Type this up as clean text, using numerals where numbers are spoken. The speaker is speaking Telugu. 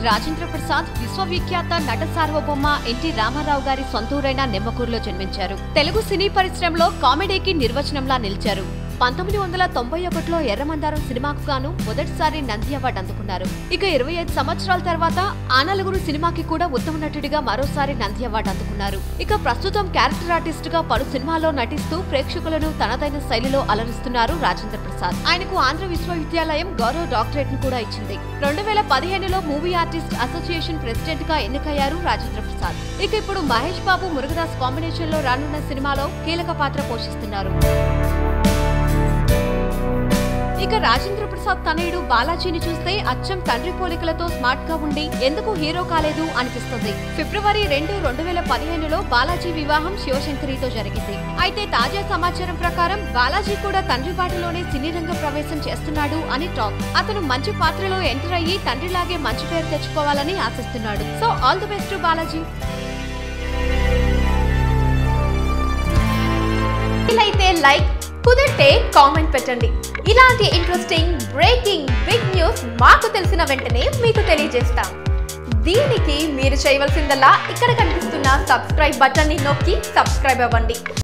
రాజేంద్ర ప్రసాద్ విశ్వవిఖ్యాత నట సార్వభౌమ ఎన్టీ రామారావు గారి సొంతూరైన నిమ్మకూరులో జన్మించారు. తెలుగు సినీ పరిశ్రమలో కామెడీకి నిర్వచనంలా నిలిచారు. 1991లో ఎర్రమందారం సినిమాకు గాను మొదటిసారి నంది అవార్డు అందుకున్నారు. ఇక 25 సంవత్సరాల తర్వాత ఆ నలుగురు సినిమాకి కూడా ఉత్తమ నటుడిగా మరోసారి నంది అవార్డు అందుకున్నారు. ఇక ప్రస్తుతం క్యారెక్టర్ ఆర్టిస్ట్ గా పలు సినిమాల్లో నటిస్తూ ప్రేక్షకులను తనదైన శైలిలో అలరిస్తున్నారు రాజేంద్ర ప్రసాద్. ఆయనకు ఆంధ్ర విశ్వవిద్యాలయం గౌరవ డాక్టరేట్ ను కూడా ఇచ్చింది. 2015లో మూవీ ఆర్టిస్ట్ అసోసియేషన్ ప్రెసిడెంట్ గా ఎన్నికయ్యారు రాజేంద్ర ప్రసాద్. ఇక ఇప్పుడు మహేష్ బాబు మురుగదాస్ కాంబినేషన్ లో రానున్న సినిమాలో కీలక పాత్ర పోషిస్తున్నారు. ఇక రాజేంద్ర ప్రసాద్ తనయుడు బాలాజీని చూస్తే అచ్చం తండ్రి పోలికలతో స్మార్ట్ గా ఉండి ఎందుకు హీరో కాలేదు అనిపిస్తుంది. ఫిబ్రవరి 2, 2015లో బాలాజీ వివాహం శివశంకరితో జరిగింది. అయితే తాజా సమాచారం ప్రకారం బాలాజీ కూడా తండ్రి బాటలోనే సినీ రంగ ప్రవేశం చేస్తున్నాడు అని టాక్. అతను మంచి పాత్రలో ఎంటర్ అయ్యి తండ్రిలాగే మంచి పేరు తెచ్చుకోవాలని ఆశిస్తున్నాడు. So all the best Balaji. అయితే లైక్ కుదిరితే కామెంట్ పెట్టండి. ఇలాంటి ఇంట్రెస్టింగ్ బ్రేకింగ్ బిగ్ న్యూస్ మాకు తెలిసిన వెంటనే మీకు తెలియజేస్తాం. దీనికి మీరు చేయవలసిందల్లా ఇక్కడ కనిపిస్తున్న సబ్స్క్రైబ్ బటన్ ని నొక్కి సబ్స్క్రైబ్ అవ్వండి.